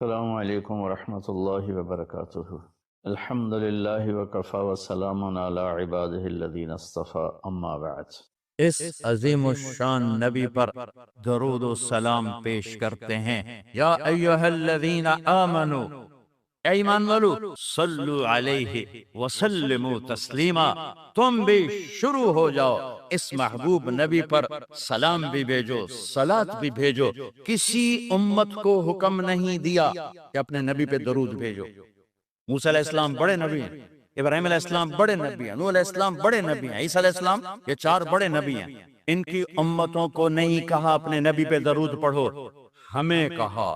السلام علیکم ورحمۃ اللہ وبرکاتہ۔ الحمد للہ وکفی وسلام علی عبادہ الذین اصطفی، اما بعد۔ اس عظیم الشان نبی پر درود و سلام پیش کرتے ہیں۔ یا ایہا الذین آمنوا، اے ایمان والو، صلو علیہ وسلموا تسلیما، تم بھی شروع ہو جاؤ اس محبوب نبی پر سلام بھی بھیجو، صلاۃ بھی بھیجو۔ کسی امت کو حکم نہیں دیا کہ اپنے نبی پہ درود بھیجو۔ موسیٰ علیہ السلام بڑے نبی ہیں، ابراہیم علیہ السلام بڑے نبی ہیں، نوح علیہ السلام بڑے نبی ہیں، عیسیٰ علیہ السلام، یہ چار بڑے نبی ہیں۔ ان کی امتوں کو نہیں کہا اپنے نبی پہ درود پڑھو، ہمیں کہا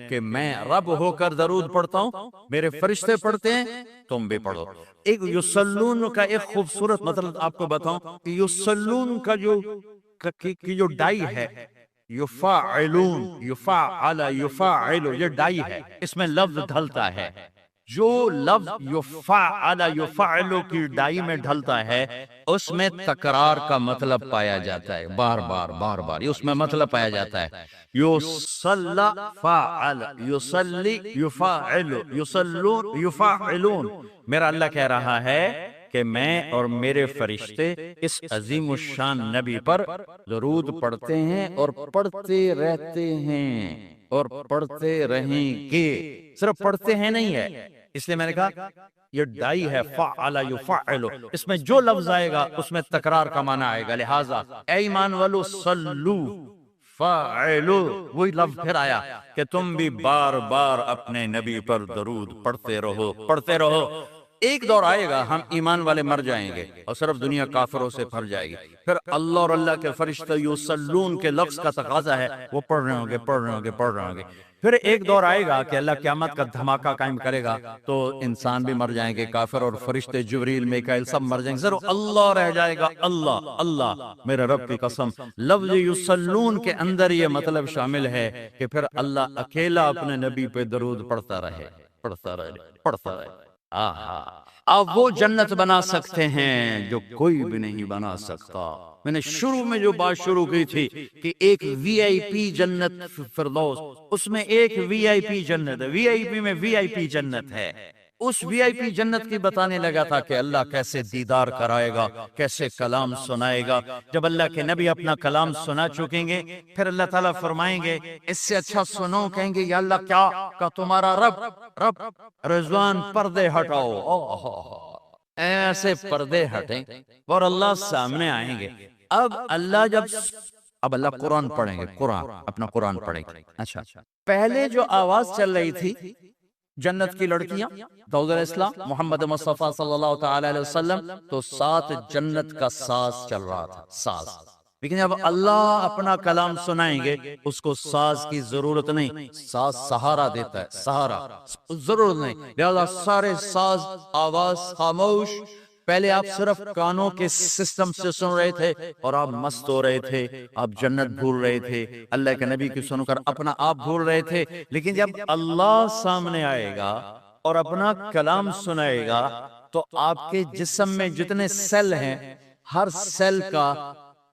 کہ میں رب ہو کر درود پڑھتا ہوں، میرے فرشتے پڑھتے ہیں، تم بھی پڑھو۔ ایک یصلون کا ایک خوبصورت مطلب آپ کو بتاؤں کہ یصلون کا جو ڈائی ہے، یفاعلون، یفاعل، یفاعل، یہ ڈائی ہے، اس میں لفظ ڈھلتا ہے۔ جو لفظ یفاعل، یفاعل کی ڈائی میں ڈھلتا ہے، اس میں تکرار کا مطلب پایا جاتا ہے، بار بار بار بار، اس میں مطلب پایا جاتا ہے۔ یصلی فاعل، یصلی یفاعل، یصلون یفاعلون۔ میرا اللہ کہہ رہا ہے کہ میں اور میرے فرشتے اس عظیم الشان نبی پر درود پڑھتے ہیں اور پڑھتے رہتے ہیں اور پڑھتے رہیں گے۔ صرف پڑھتے ہیں نہیں ہے، اس لیے میں نے کہا یہ ڈائی ہے، فعل یفعل، اس میں جو لفظ آئے گا اس میں تکرار کا معنی آئے گا۔ لہٰذا اے ایمان والو، صلو، فاعلو، وہی لفظ پھر آیا کہ تم بھی بار بار اپنے نبی پر درود پڑھتے رہو، پڑھتے رہو۔ ایک دور آئے گا ہم ایمان والے مر جائیں گے اور صرف دنیا کافروں سے بھر جائے گی، پھر اللہ اور اللہ کے فرشتے یصلون کے لفظ کا تقاضا ہے، وہ پڑھ رہے ہوں گے، پڑھ رہے ہوں گے، پڑھ رہے ہوں گے۔ پھر ایک دور آئے گا کہ اللہ قیامت کا دھماکہ قائم کرے گا، تو انسان بھی مر جائیں گے، کافر اور فرشتے جبریل میکائیل سب مر جائیں گے، صرف اللہ رہ جائے گا۔ اللہ، اللہ، میرے رب کی قسم، لفظ یصلون کے اندر یہ مطلب شامل ہے کہ پھر اللہ اکیلا اپنے نبی پہ درود پڑھتا رہے، پڑھتا رہے، پڑھتا رہے۔ آپ وہ جنت بنا سکتے ہیں جو کوئی بھی نہیں بنا سکتا۔ میں نے شروع میں جو بات شروع کی تھی کہ ایک وی آئی پی جنت فردوس، اس میں ایک وی آئی پی جنت ہے، وی آئی پی میں وی آئی پی جنت ہے۔ اس وی آئی پی جنت کی بتانے لگا تھا کہ اللہ کیسے دیدار کرائے گا، کیسے کلام سنائے گا۔ جب اللہ کے نبی اپنا کلام سنا چکیں گے، پھر اللہ تعالیٰ فرمائیں گے اس سے اچھا سنو، کہیں گے یا اللہ کیا کہ تمہارا رب رضوان پردے ہٹاؤ، ایسے پردے ہٹیں اور اللہ سامنے آئیں گے۔ اب اللہ قرآن پڑھیں گے، قرآن، اپنا قرآن پڑھیں گے۔ اچھا، پہلے جو آواز چل رہی تھی جنت کی لڑکیاں، داؤد علیہ السلام، محمد مصطفیٰ صلی اللہ تعالی علیہ وسلم، تو ساتھ جنت کا ساز چل رہا تھا، ساز۔ لیکن جب اللہ اپنا کلام سنائیں گے، اس کو ساز کی ضرورت نہیں، ساز سہارا دیتا ہے، سہارا، ضرورت نہیں، لہذا سارے ساز، آواز خاموش۔ پہلے آپ صرف کانوں کے سسٹم سے سن رہے تھے اور آپ مست ہو رہے تھے، آپ جنت بھول رہے تھے، اللہ کے نبی کی سن کر اپنا آپ بھول رہے تھے۔ لیکن جب اللہ سامنے آئے گا اور اپنا کلام سنائے گا، تو آپ کے جسم میں جتنے سیل ہیں، ہر سیل کا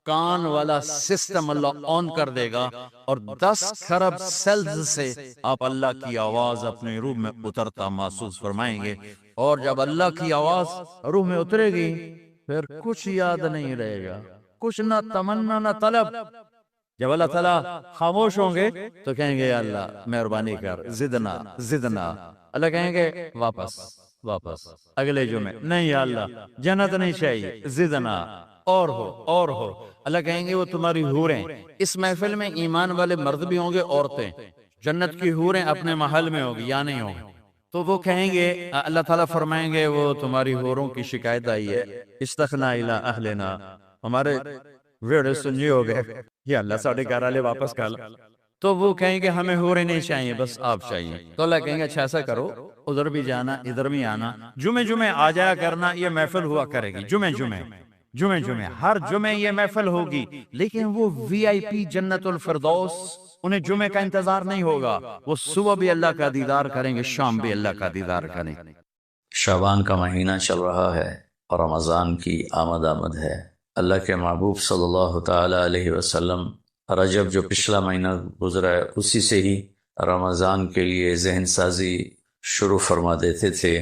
کان والا سسٹم اللہ آن کر دے گا، اور 10 کھرب سیلز سے آپ اللہ کی آواز اپنے روح میں اترتا محسوس فرمائیں گے۔ اور جب اللہ کی آواز روح میں اترے گی، پھر کچھ یاد نہیں رہے گا، کچھ نہ تمنا نہ طلب۔ جب اللہ تعالیٰ خاموش ہوں گے تو کہیں گے یا اللہ مہربانی کر، زدنا زدنا۔ اللہ کہیں گے واپس اگلے جمعے، نہیں یا اللہ جنت نہیں چاہیے، زدنا، اور ہو۔ اللہ کہیں گے وہ تمہاری حوریں، اس محفل میں ایمان والے مرد بھی ہوں گے، عورتیں، جنت کی حوریں اپنے محل میں ہوگی یا نہیں ہوگی، تو وہ کہیں گے، اللہ تعالیٰ فرمائیں گے وہ تمہاری حوروں کی شکایت آئی ہے، استخنا الی اہلنا، ہمارے ویڑے سنجی ہو گئے، یا اللہ ساڑھے 11 لے واپس کر، تو وہ کہیں گے ہمیں حوریں نہیں چاہیے، بس آپ چاہیے۔ تو اللہ کہیں گے اچھا ایسا کرو، ادھر بھی جانا ادھر بھی آنا، جمعے آ جایا کرنا، یہ محفل ہوا کرے گی، جمعے ہر جمعے یہ محفل ہوگی۔ لیکن وہ وی آئی پی جنت الفردوس، انہیں جمعے کا انتظار نہیں ہوگا، وہ صبح بھی اللہ کا دیدار کریں گے، شام بھی اللہ کا دیدار کریں گے۔ شعبان کا مہینہ چل رہا ہے اور رمضان کی آمد ہے۔ اللہ کے محبوب صلی اللہ تعالی علیہ وسلم رجب جو پچھلا مہینہ گزرا ہے، اسی سے ہی رمضان کے لیے ذہن سازی شروع فرما دیتے تھے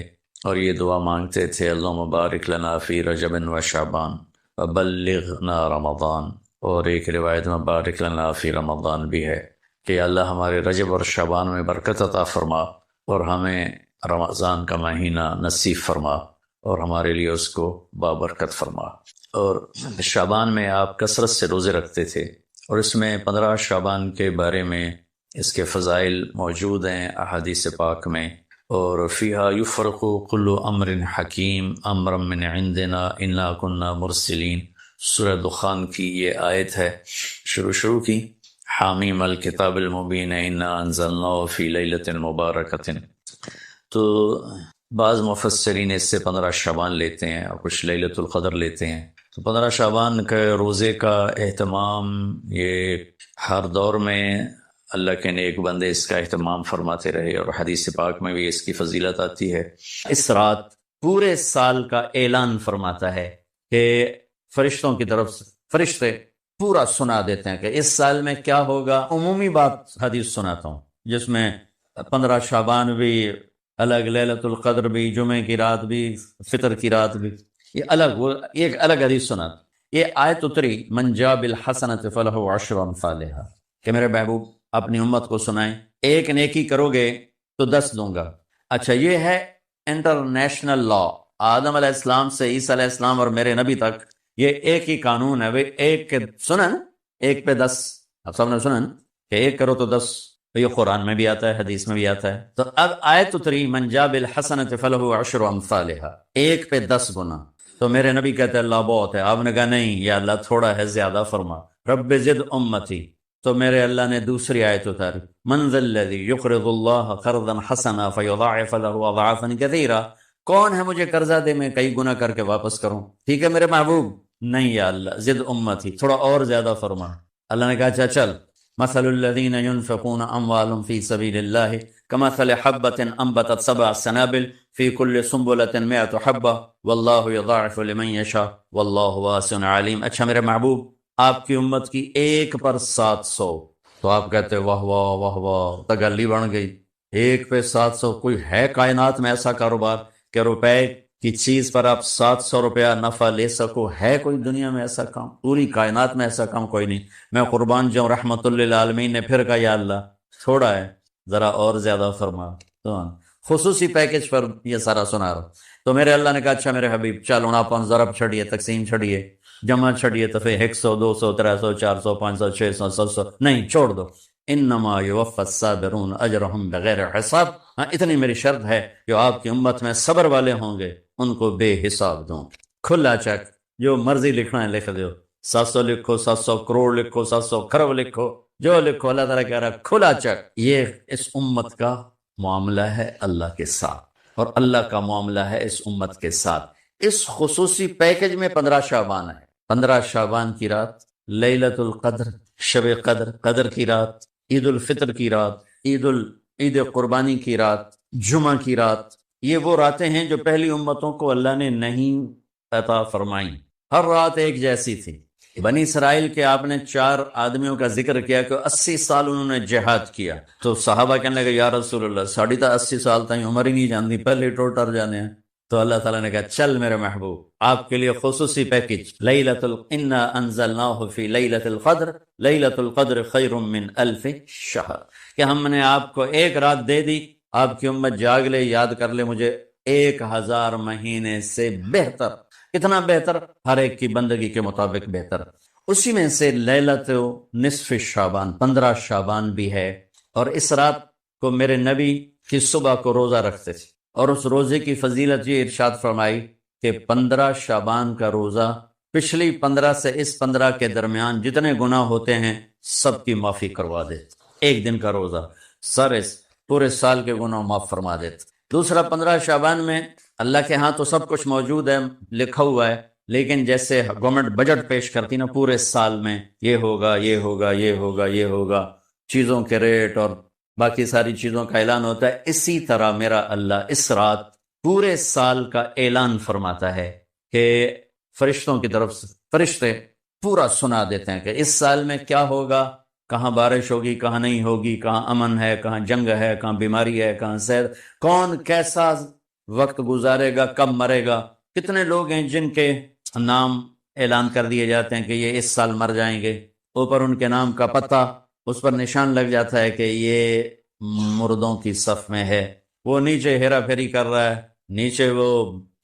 اور یہ دعا مانگتے تھے، اللہم بارک لنا فی رجب و شعبان وبلغنا رمضان، اور ایک روایت میں بارک لنا فی رمضان بھی ہے کہ اللہ ہمارے رجب اور شعبان میں برکت عطا فرما اور ہمیں رمضان کا مہینہ نصیب فرما اور ہمارے لیے اس کو بابرکت فرما۔ اور شعبان میں آپ کثرت سے روزے رکھتے تھے، اور اس میں 15 شعبان کے بارے میں اس کے فضائل موجود ہیں احادیث پاک میں، اور فیہا یفرق کل امر حکیم امرا من عندنا انا کنا مرسلین، سورہ دخان کی یہ آیت ہے شروع کی، حامیم الکتاب المبین انا انزلناہ فی لیلۃ مبارکۃ۔ تو بعض مفسرین اس سے 15 شعبان لیتے ہیں اور کچھ لیلۃ القدر لیتے ہیں۔ تو 15 شعبان کے روزے کا اہتمام یہ ہر دور میں اللہ کے نیک بندے اس کا اہتمام فرماتے رہے، اور حدیث پاک میں بھی اس کی فضیلت آتی ہے۔ اس رات پورے سال کا اعلان فرماتا ہے کہ فرشتوں کی طرف سے فرشتے پورا سنا دیتے ہیں کہ اس سال میں کیا ہوگا۔ عمومی بات حدیث سناتا ہوں جس میں 15 شعبان بھی الگ، لیلۃ القدر بھی، جمعے کی رات بھی، فطر کی رات بھی، یہ الگ، وہ ایک الگ حدیث سناتا۔ یہ آیت اتری من جاء بالحسنۃ فلہ عشر امثالھا، کہ میرے محبوب اپنی امت کو سنائیں ایک نیکی کرو گے تو 10 دوں گا۔ اچھا، یہ ہے انٹرنیشنل لا، آدم علیہ السلام سے عیسیٰ علیہ السلام اور میرے نبی تک یہ ایک ہی قانون ہے، وہ ایک کے سنن، ایک پہ 10، اب سب نے سنن کہ ایک کرو تو 10، یہ قرآن میں بھی آتا ہے، حدیث میں بھی آتا ہے۔ تو اب آیت اتری من جاء بالحسنۃ فلہ عشر امثالھا، ایک پہ 10 گنا۔ تو میرے نبی کہتے ہیں اللہ بہت ہے، آپ نے کہا نہیں یا اللہ تھوڑا ہے، زیادہ فرما، رب زد امتی۔ تو میرے اللہ نے دوسری آیت اتاری، من ذا الذی یقرض اللہ قرضا حسنا فیضاعف لہ اضعافا کثیرا، کون ہے مجھے قرضہ دے میں کئی گنا کر کے واپس کروں؟ ٹھیک ہے میرے محبوب، نہیں یا اللہ زد امتی، تھوڑا اور زیادہ فرما۔ اللہ نے کہا اچھا چل، مثل الذین ينفقون اموالهم فی سبیل اللہ کمثل حبۃ انبتت 7 سنابل فی کل سنبلۃ 100 حبۃ واللہ یضاعف لمن یشاء واللہ واسع علیم۔ اچھا میرے محبوب، آپ کی امت کی ایک پر 700، تو آپ کہتے واہ واہ واہ واہ، تگلی بن گئی، ایک پہ 700۔ کوئی ہے کائنات میں ایسا کاروبار کہ روپے کی چیز پر آپ 700 روپیہ نفع لے سکو؟ ہے کوئی دنیا میں ایسا کام؟ پوری کائنات میں ایسا کام کوئی نہیں۔ میں قربان جاؤں، رحمت للعالمین نے پھر کہا یا اللہ تھوڑا ہے، ذرا اور زیادہ فرما۔ تو خصوصی پیکج پر یہ سارا سنا رہا۔ تو میرے اللہ نے کہا اچھا میرے حبیب چل ہوں آپ ضرب چھڑیے، تقسیم چھڑیے، جمع چھڑیے، تو پھر 100 200 300 400 500 600 700 نہیں، چھوڑ دو، انما یوفی الصابرون اجرہم بغیر حساب۔ ہاں اتنی میری شرط ہے جو آپ کی امت میں صبر والے ہوں گے ان کو بے حساب دوں۔ کھلا چیک، جو مرضی لکھنا ہے لکھ دو، 700 لکھو، 700 کروڑ لکھو، 700 کھرب لکھو، جو لکھو، اللہ تعالیٰ کہہ رہا کھلا چیک۔ یہ اس امت کا معاملہ ہے اللہ کے ساتھ، اور اللہ کا معاملہ ہے اس امت کے ساتھ۔ اس خصوصی پیکج میں 15 شعبان ہے۔ 15 شعبان کی رات، لیلۃ القدر، شب قدر، قدر کی رات، عید الفطر کی رات، عید قربانی کی رات، جمعہ کی رات، یہ وہ راتیں ہیں جو پہلی امتوں کو اللہ نے نہیں عطا فرمائیں۔ ہر رات ایک جیسی تھی۔ بنی اسرائیل کے آپ نے 4 آدمیوں کا ذکر کیا کہ 80 سال انہوں نے جہاد کیا، تو صحابہ کہنے لگے یا رسول اللہ ساڑھی تا 80 سال تک عمر ہی نہیں جاندی، پہلے ٹوٹر جانے ہیں۔ تو اللہ تعالیٰ نے کہا چل میرے محبوب، آپ کے لیے خصوصی پیکج، انا انزلناہ فی لیلۃ القدر، لیلۃ القدر خیر من 1000 شہر، کہ ہم نے آپ کو ایک رات دے دی، آپ کی امت جاگ لے، یاد کر لے مجھے، 1000 مہینے سے بہتر۔ کتنا بہتر؟ ہر ایک کی بندگی کے مطابق بہتر۔ اسی میں سے لیلۃ نصف شعبان، 15 شعبان بھی ہے، اور اس رات کو میرے نبی کی صبح کو روزہ رکھتے تھے، اور اس روزے کی فضیلت یہ ارشاد فرمائی کہ 15 شعبان کا روزہ پچھلی 15 سے اس 15 کے درمیان جتنے گناہ ہوتے ہیں سب کی معافی کروا دیتے۔ ایک دن کا روزہ سارے پورے سال کے گناہ معاف فرما دیتے۔ دوسرا 15 شعبان میں اللہ کے ہاں تو سب کچھ موجود ہے، لکھا ہوا ہے، لیکن جیسے گورنمنٹ بجٹ پیش کرتی نا پورے سال میں، یہ ہوگا یہ ہوگا یہ ہوگا یہ ہوگا، چیزوں کے ریٹ اور باقی ساری چیزوں کا اعلان ہوتا ہے، اسی طرح میرا اللہ اس رات پورے سال کا اعلان فرماتا ہے کہ فرشتوں کی طرف سے فرشتے پورا سنا دیتے ہیں کہ اس سال میں کیا ہوگا، کہاں بارش ہوگی کہاں نہیں ہوگی، کہاں امن ہے کہاں جنگ ہے، کہاں بیماری ہے کہاں صحت، کون کیسا وقت گزارے گا، کب مرے گا۔ کتنے لوگ ہیں جن کے نام اعلان کر دیے جاتے ہیں کہ یہ اس سال مر جائیں گے، اوپر ان کے نام کا پتہ اس پر نشان لگ جاتا ہے کہ یہ مردوں کی صف میں ہے۔ وہ نیچے ہیرا پھیری کر رہا ہے، نیچے وہ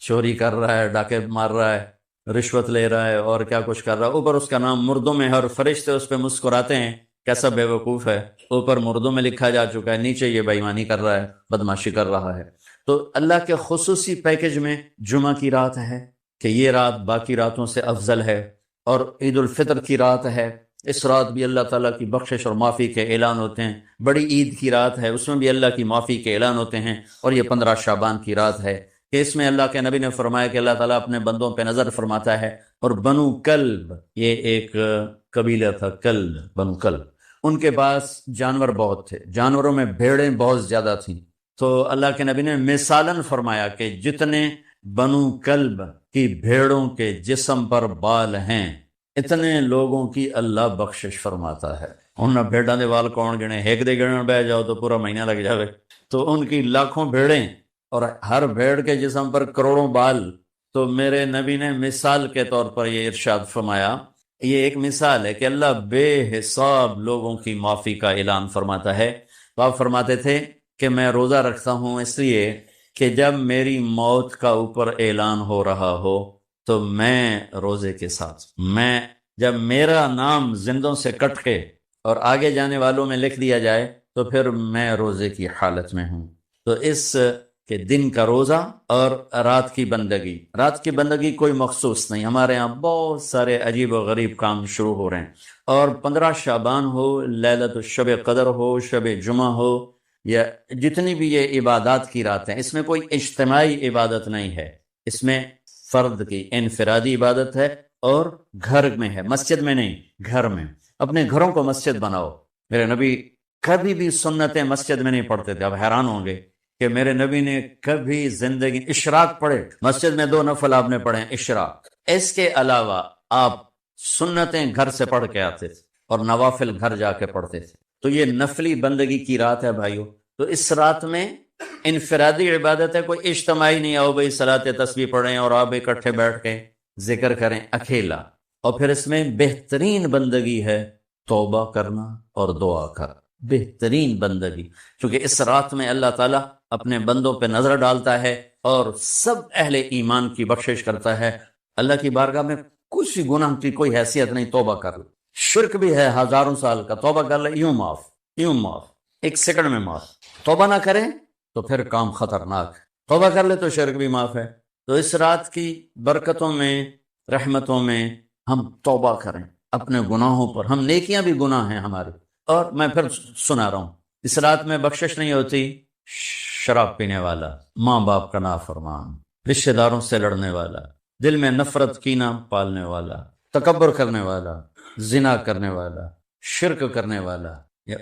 چوری کر رہا ہے، ڈاکے مار رہا ہے، رشوت لے رہا ہے اور کیا کچھ کر رہا ہے، اوپر اس کا نام مردوں میں ہے، اور فرشتے اس پہ مسکراتے ہیں کیسا بے وقوف ہے، اوپر مردوں میں لکھا جا چکا ہے، نیچے یہ بے ایمانی کر رہا ہے، بدماشی کر رہا ہے۔ تو اللہ کے خصوصی پیکج میں جمعہ کی رات ہے کہ یہ رات باقی راتوں سے افضل ہے، اور عید الفطر کی رات ہے، اس رات بھی اللہ تعالیٰ کی بخشش اور معافی کے اعلان ہوتے ہیں۔ بڑی عید کی رات ہے، اس میں بھی اللہ کی معافی کے اعلان ہوتے ہیں۔ اور یہ 15 شعبان کی رات ہے کہ اس میں اللہ کے نبی نے فرمایا کہ اللہ تعالیٰ اپنے بندوں پہ نظر فرماتا ہے، اور بنو کلب، یہ ایک قبیلہ تھا، کلب، بنو کلب، ان کے پاس جانور بہت تھے، جانوروں میں بھیڑیں بہت زیادہ تھیں۔ تو اللہ کے نبی نے مثالاً فرمایا کہ جتنے بنو کلب کی بھیڑوں کے جسم پر بال ہیں اتنے لوگوں کی اللہ بخشش فرماتا ہے۔ ان بھیڑاں دے وال کون گنے، ایک دے گنن بہ جاؤ تو پورا مہینہ لگ جاوے، تو ان کی لاکھوں بھیڑیں اور ہر بھیڑ کے جسم پر کروڑوں بال۔ تو میرے نبی نے مثال کے طور پر یہ ارشاد فرمایا، یہ ایک مثال ہے کہ اللہ بے حساب لوگوں کی معافی کا اعلان فرماتا ہے۔ تو آپ فرماتے تھے کہ میں روزہ رکھتا ہوں اس لیے کہ جب میری موت کا اوپر اعلان ہو رہا ہو تو میں روزے کے ساتھ، میں جب میرا نام زندوں سے کٹ کے اور آگے جانے والوں میں لکھ دیا جائے تو پھر میں روزے کی حالت میں ہوں۔ تو اس کہ دن کا روزہ اور رات کی بندگی، رات کی بندگی کوئی مخصوص نہیں، ہمارے ہاں بہت سارے عجیب و غریب کام شروع ہو رہے ہیں، اور 15 شعبان ہو، لیلۃ الشب قدر ہو، شب جمعہ ہو، یا جتنی بھی یہ عبادات کی راتیں، اس میں کوئی اجتماعی عبادت نہیں ہے، اس میں فرد کی انفرادی عبادت ہے، اور گھر میں ہے، مسجد میں نہیں، گھر میں۔ اپنے گھروں کو مسجد بناؤ۔ میرے نبی کبھی بھی سنتیں مسجد میں نہیں پڑھتے تھے، آپ حیران ہوں گے کہ میرے نبی نے کبھی زندگی اشراق پڑھے، مسجد میں 2 نفل آپ نے پڑھے اشراق، اس کے علاوہ آپ سنتیں گھر سے پڑھ کے آتے تھے اور نوافل گھر جا کے پڑھتے تھے۔ تو یہ نفلی بندگی کی رات ہے بھائیو۔ تو اس رات میں انفرادی عبادت ہے، کوئی اجتماعی نہیں، آؤ بھائی صلاۃ تسبیح پڑھیں اور آپ اکٹھے بیٹھ کے ذکر کریں، اکیلا۔ اور پھر اس میں بہترین بندگی ہے توبہ کرنا اور دعا کرنا، بہترین بندگی، کیونکہ اس رات میں اللہ تعالیٰ اپنے بندوں پہ نظر ڈالتا ہے اور سب اہل ایمان کی بخشش کرتا ہے۔ اللہ کی بارگاہ میں کچھ گناہ کی کوئی حیثیت نہیں، توبہ کر لو، شرک بھی ہے ہزاروں سال کا، توبہ کر لے یوں معاف، یوں معاف، 1 سیکنڈ میں معاف۔ توبہ نہ کریں تو پھر کام خطرناک ہے، توبہ کر لے تو شرک بھی معاف ہے۔ تو اس رات کی برکتوں میں، رحمتوں میں ہم توبہ کریں اپنے گناہوں پر، ہم نیکیاں بھی گناہ ہیں ہمارے۔ اور میں پھر سنا رہا ہوں، اس رات میں بخشش نہیں ہوتی شراب پینے والا، ماں باپ کا نافرمان، رشتہ داروں سے لڑنے والا، دل میں نفرت کینہ پالنے والا، تکبر کرنے والا، زنا کرنے والا، شرک کرنے والا،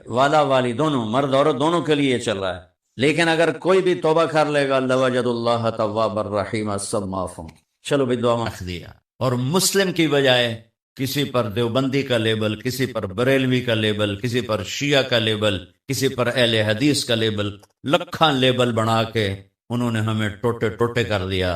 والا والی دونوں، مرد عورت دونوں کے لیے چل رہا ہے۔ لیکن اگر کوئی بھی توبہ کر لے گا، لوجد اللہ تواب الرحیم، سب معاف ہوں۔ چلو بھی دعا مانگ دیا، اور مسلم کی بجائے کسی پر دیوبندی کا لیبل، کسی پر بریلوی کا لیبل، کسی پر شیعہ کا لیبل، کسی پر اہل حدیث کا لیبل، لکھاں لیبل بنا کے انہوں نے ہمیں ٹوٹے ٹوٹے کر دیا۔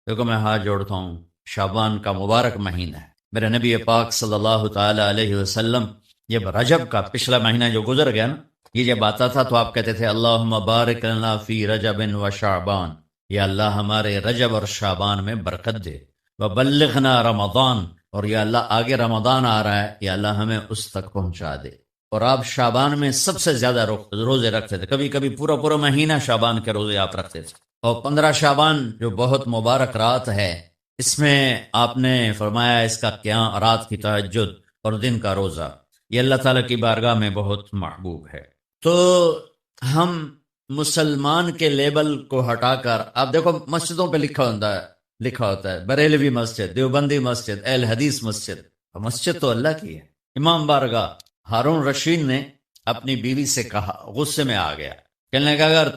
دیکھو میں ہاتھ جوڑتا ہوں، شعبان کا مبارک مہینہ ہے، میرے نبی پاک صلی اللہ تعالی علیہ وسلم جب رجب کا پچھلا مہینہ جو گزر گیا نا، یہ جب آتا تھا تو آپ کہتے تھے اللہم بارک لنا فی رجب و شعبان، یا اللہ ہمارے رجب اور شعبان میں برکت دے، وبلغنا رمضان، اور یا اللہ آگے رمضان آ رہا ہے، یا اللہ ہمیں اس تک پہنچا دے۔ اور آپ شعبان میں سب سے زیادہ روزے رکھتے تھے، کبھی کبھی پورا مہینہ شعبان کے روزے آپ رکھتے تھے۔ اور 15 شعبان جو بہت مبارک رات ہے، اس میں آپ نے فرمایا اس کا قیام، رات کی تہجد اور دن کا روزہ، یہ اللہ تعالیٰ کی بارگاہ میں بہت محبوب ہے۔ تو ہم مسلمان کے لیبل کو ہٹا کر، آپ دیکھو مسجدوں پہ لکھا ہوتا ہے بریلوی مسجد، دیوبندی مسجد، اہل حدیث مسجد، مسجد تو اللہ کی ہے۔ امام بارگاہ ہارون رشید نے اپنی بیوی سے کہا، غصے میں آ گیا، کہنے لگا اگر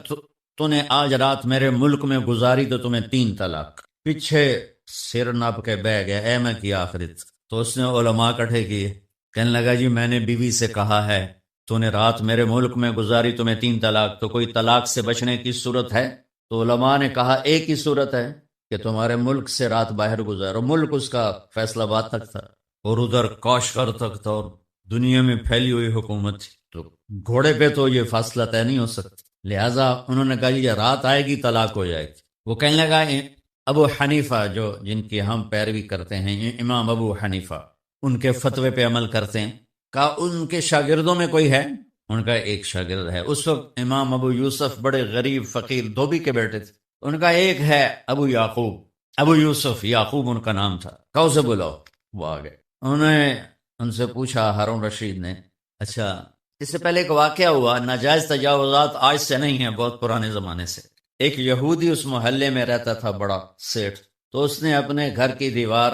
تو نے آج رات میرے ملک میں گزاری تو تمہیں 3 طلاق۔ پیچھے سر نپ کے بہ گیا، اے میں کی آخرت۔ تو اس نے علماء کٹھے کیے، کہنے لگا جی میں نے بیوی سے کہا ہے تو نے رات میرے ملک میں گزاری، تمہیں 3 طلاق، تو کوئی طلاق سے بچنے کی صورت ہے؟ تو علماء نے کہا ایک ہی صورت ہے کہ تمہارے ملک سے رات باہر گزارو۔ ملک اس کا فیصلہ باد تک تھا اور ادھر کاشغر تک تھا اور دنیا میں پھیلی ہوئی حکومت تھی، تو گھوڑے پہ تو یہ فاصلہ طے نہیں ہو سکتا، لہٰذا انہوں نے کہا یہ رات آئے گی طلاق ہو جائے گی۔ وہ کہنے لگا ابو حنیفہ جو جن کی ہم پیروی کرتے ہیں، امام ابو حنیفہ، ان کے فتوے پہ عمل کرتے ہیں، کہا ان کے شاگردوں میں کوئی ہے؟ ان کا ایک شاگرد ہے۔ اس وقت امام ابو یوسف بڑے غریب فقیر دھوبی کے بیٹے تھے، ان کا ایک ہے ابو یعقوب، ابو یوسف یعقوب ان کا نام تھا، کہا اسے بلاؤ۔ وہ آ گئے، انہوں نے ان سے پوچھا ہارون رشید نے، اچھا اس سے پہلے ایک واقعہ ہوا، ناجائز تجاوزات آج سے نہیں ہیں، بہت پرانے زمانے سے۔ ایک یہودی اس محلے میں رہتا تھا، بڑا سیٹھ، تو اس نے اپنے گھر کی دیوار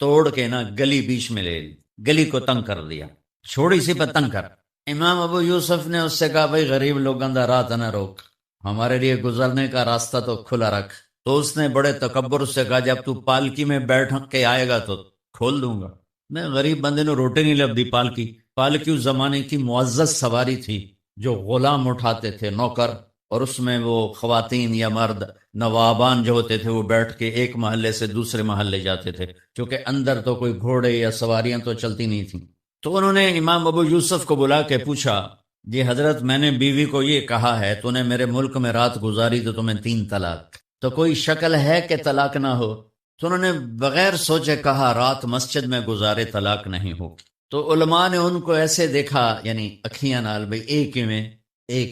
توڑ کے گلی بیچ میں لے لی، گلی کو تنگ کر دیا، چھوڑی سی پہ تنگ کر۔ امام ابو یوسف نے اس سے کہا بھائی غریب لوگوں کا راہ نہ روک، ہمارے لیے گزرنے کا راستہ تو کھلا رکھ۔ تو اس نے بڑے تکبر سے کہا جب تو پالکی میں بیٹھ کے آئے گا تو کھول دوں گا۔ میں غریب بندے نے روٹی نہیں لبدی پالکی اس زمانے کی معزز سواری تھی جو غلام اٹھاتے تھے، نوکر، اور اس میں وہ خواتین یا مرد نوابان جو ہوتے تھے وہ بیٹھ کے ایک محلے سے دوسرے محلے جاتے تھے، کیونکہ اندر تو کوئی گھوڑے یا سواریاں تو چلتی نہیں تھیں۔ تو انہوں نے امام ابو یوسف کو بلا کے پوچھا جی حضرت میں نے بیوی کو یہ کہا ہے تو نے میرے ملک میں رات گزاری تو تمہیں 3 طلاق، تو کوئی شکل ہے کہ طلاق نہ ہو؟ تو انہوں نے بغیر سوچے کہا رات مسجد میں گزارے طلاق نہیں ہو۔ تو علماء نے ان کو ایسے دیکھا، یعنی اکھیاں نال، بھئی ایک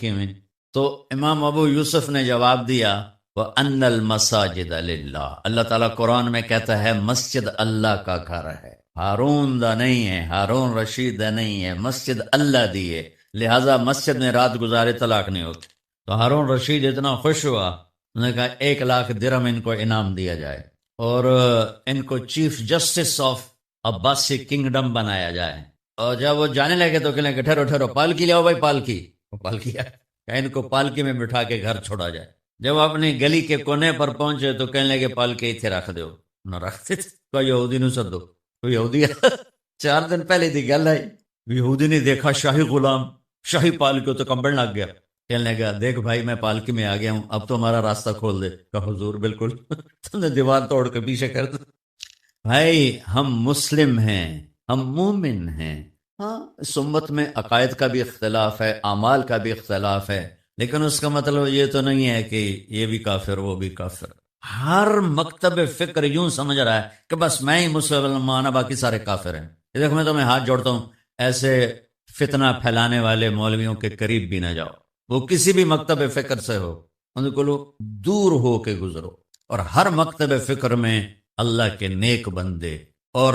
ہی میں۔ تو امام ابو یوسف نے جواب دیا وَأَنَّ الْمَسَاجِدَ لِلَّهِ، اللہ تعالیٰ قرآن میں کہتا ہے مسجد اللہ کا گھر ہے، ہارون دا نہیں ہے، ہارون رشید دا نہیں ہے، مسجد اللہ دی ہے، لہٰذا مسجد میں رات گزارے طلاق نہیں ہوتی۔ تو ہارون رشید اتنا خوش ہوا، انہوں نے کہا 1 لاکھ درہم ان کو انعام دیا جائے اور ان کو chief justice of Abbasi kingdom بنایا جائے۔ اور جب وہ جانے لگے تو کہنے لگے ٹھہرو پالکی لاؤ بھائی، پالکی کہ ان کو پالکی میں بٹھا کے گھر چھوڑا جائے۔ جب اپنی گلی کے کونے پر پہنچے تو کہنے لگے پالکی اتھے رکھ دو، نہ رکھتے تو یہودی نو سدو، کوئی یہودی 4 دن پہلے دی گل ہے، یہودی نے دیکھا شاہی غلام شاہی پالکی تو کمبل لگ گیا، کہنے لگا دیکھ بھائی میں پالکی میں آ گیا ہوں، اب تو ہمارا راستہ کھول دے۔ کہا حضور بالکل تم نے دیوار توڑ کے پیچھے کر دو۔ بھائی ہم مسلم ہیں، ہم مومن ہیں، ہاں اس امت میں عقائد کا بھی اختلاف ہے، اعمال کا بھی اختلاف ہے، لیکن اس کا مطلب یہ تو نہیں ہے کہ یہ بھی کافر وہ بھی کافر۔ ہر مکتب فکر یوں سمجھ رہا ہے کہ بس میں ہی مسلمان ہوں باقی سارے کافر ہیں۔ یہ دیکھو میں تمہیں ہاتھ جوڑتا ہوں، ایسے فتنہ پھیلانے والے مولویوں کے قریب بھی نہ جاؤ، وہ کسی بھی مکتب فکر سے ہو، ان کو دور ہو کے گزرو۔ اور ہر مکتب فکر میں اللہ کے نیک بندے اور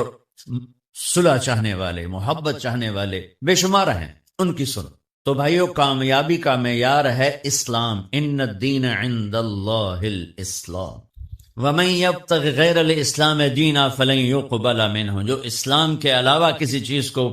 صلح چاہنے والے، محبت چاہنے والے بے شمار ہیں، ان کی سنو۔ تو بھائیو کامیابی کا معیار ہے اسلام، ان الدین عند اللہ الاسلام، ومن یبتغ غیر الاسلام دینا فلن یقبل منہ، جو اسلام کے علاوہ کسی چیز کو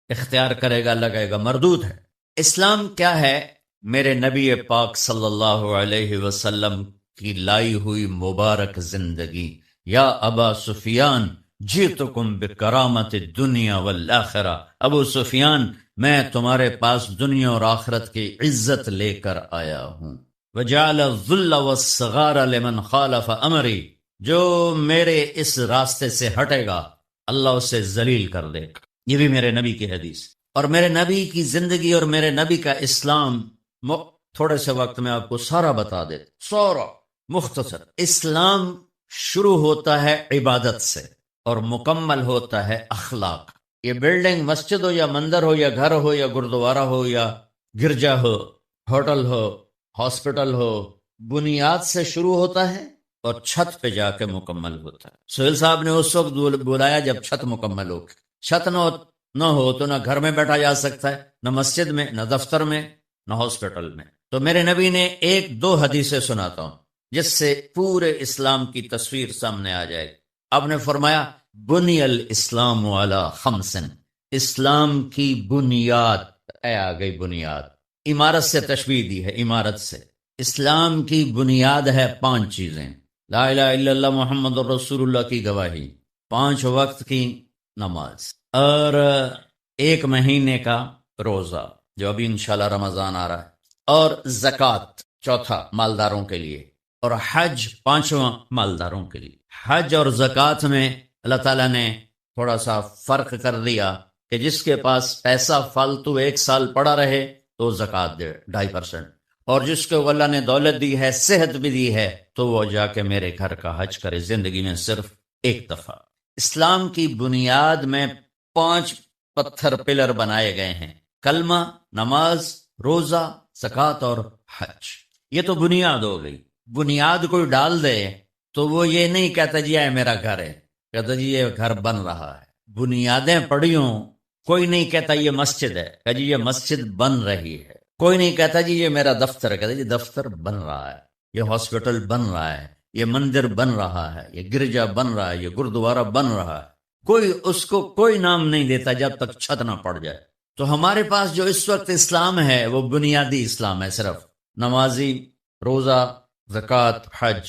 اختیار کرے گا اللہ کہے گا مردود ہے۔ اسلام کیا ہے؟ میرے نبی پاک صلی اللہ علیہ وسلم کی لائی ہوئی مبارک زندگی۔ یا ابا سفیان جئتکم بکرامت الدنیا والآخرہ، ابو سفیان میں تمہارے پاس دنیا اور آخرت کی عزت لے کر آیا ہوں۔ وجعل الذل والصغار لمن خالف امری، جو میرے اس راستے سے ہٹے گا اللہ اسے ذلیل کر دے گا۔ یہ بھی میرے نبی کی حدیث، اور میرے نبی کی زندگی اور میرے نبی کا اسلام تھوڑے سے وقت میں آپ کو سارا بتا دے، سارا مختصر۔ اسلام شروع ہوتا ہے عبادت سے اور مکمل ہوتا ہے اخلاق۔ یہ بلڈنگ مسجد ہو یا مندر ہو یا گھر ہو یا گردوارہ ہو یا گرجا ہو، ہوٹل ہو، ہاسپٹل ہو، بنیاد سے شروع ہوتا ہے اور چھت پہ جا کے مکمل ہوتا ہے۔ سہیل صاحب نے اس وقت بلایا جب چھت مکمل ہو، چھت نہ ہو تو نہ گھر میں بیٹھا جا سکتا ہے، نہ مسجد میں، نہ دفتر میں، نہ ہاسپٹل میں۔ تو میرے نبی نے 1-2 حدیثیں سناتا ہوں جس سے پورے اسلام کی تصویر سامنے آ جائے۔ آپ نے فرمایا بنی الاسلام علی 5، اسلام کی بنیاد، آ گئی بنیاد، عمارت سے تشبیہ دی ہے، عمارت سے۔ اسلام کی بنیاد ہے 5 چیزیں، لا الہ الا اللہ محمد رسول اللہ کی گواہی، 5 وقت کی نماز، اور ایک مہینے کا روزہ جو ابھی انشاءاللہ رمضان آ رہا ہے، اور زکوٰۃ چوتھا مالداروں کے لیے، اور حج پانچواں مالداروں کے لیے۔ حج اور زکوٰۃ میں اللہ تعالیٰ نے تھوڑا سا فرق کر دیا کہ جس کے پاس پیسہ فالتو 1 سال پڑا رہے تو زکوٰۃ دے 2.5%، اور جس کو اللہ نے دولت دی ہے، صحت بھی دی ہے، تو وہ جا کے میرے گھر کا حج کرے زندگی میں صرف ایک دفعہ۔ اسلام کی بنیاد میں 5 پتھر پلر بنائے گئے ہیں: کلمہ، نماز، روزہ، زکوٰۃ اور حج۔ یہ تو بنیاد ہو گئی۔ بنیاد کوئی ڈال دے تو وہ یہ نہیں کہتا جی یہ میرا گھر ہے، کہتا جی یہ گھر بن رہا ہے۔ بنیادیں پڑی ہوں، کوئی نہیں کہتا یہ مسجد ہے، کہ جی یہ مسجد بن رہی ہے۔ کوئی نہیں کہتا جی یہ میرا دفتر ہے، کہتا جی دفتر بن رہا ہے، یہ ہاسپٹل بن رہا ہے، یہ مندر بن رہا ہے، یہ گرجا بن رہا ہے، یہ گردوارہ بن رہا ہے۔ کوئی اس کو کوئی نام نہیں دیتا جب تک چھت نہ پڑ جائے۔ تو ہمارے پاس جو اس وقت اسلام ہے وہ بنیادی اسلام ہے، صرف نمازی، روزہ، زکوٰۃ، حج،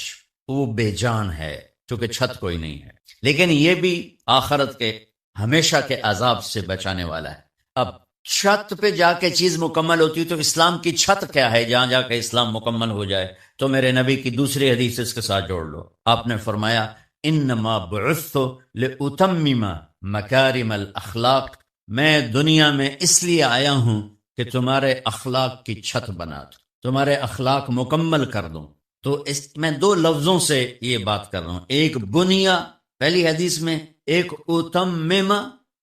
وہ بے جان ہے کیونکہ چھت کوئی نہیں ہے۔ لیکن یہ بھی آخرت کے ہمیشہ کے عذاب سے بچانے والا ہے۔ اب چھت پہ جا کے چیز مکمل ہوتی ہے، تو اسلام کی چھت کیا ہے جہاں جا کے اسلام مکمل ہو جائے؟ تو میرے نبی کی دوسری حدیث اس کے ساتھ جوڑ لو۔ آپ نے فرمایا انما بعثت لاتمم مکارم الاخلاق، میں دنیا میں اس لیے آیا ہوں کہ تمہارے اخلاق کی چھت بنا دوں، تمہارے اخلاق مکمل کر دوں۔ تو میں 2 لفظوں سے یہ بات کر رہا ہوں، ایک بنیا پہلی حدیث میں، ایک اتمم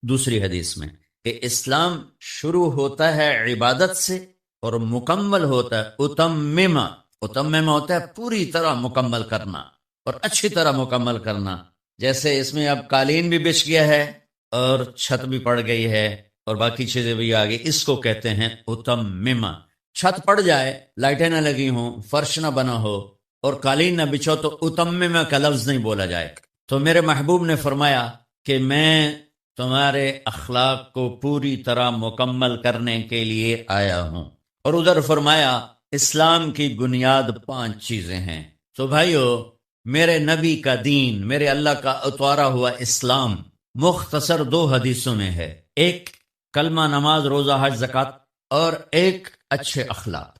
دوسری حدیث میں، کہ اسلام شروع ہوتا ہے عبادت سے اور مکمل ہوتا ہے اتمم۔ اتمم ہوتا ہے پوری طرح مکمل کرنا اور اچھی طرح مکمل کرنا۔ جیسے اس میں اب قالین بھی بچھ گیا ہے اور چھت بھی پڑ گئی ہے اور باقی چیزیں بھی آ گئی، اس کو کہتے ہیں اتمم۔ چھت پڑ جائے، لائٹیں نہ لگی ہوں، فرش نہ بنا ہو اور قالین نہ بچھو تو اتمم کا لفظ نہیں بولا جائے۔ تو میرے محبوب نے فرمایا کہ میں تمہارے اخلاق کو پوری طرح مکمل کرنے کے لیے آیا ہوں۔ اور ادھر فرمایا اسلام کی بنیاد 5 چیزیں ہیں۔ تو بھائیو، میرے نبی کا دین، میرے اللہ کا اتارا ہوا اسلام مختصر 2 حدیثوں میں ہے، ایک کلمہ، نماز، روزہ، حج، زکوٰۃ، اور ایک اچھے اخلاق۔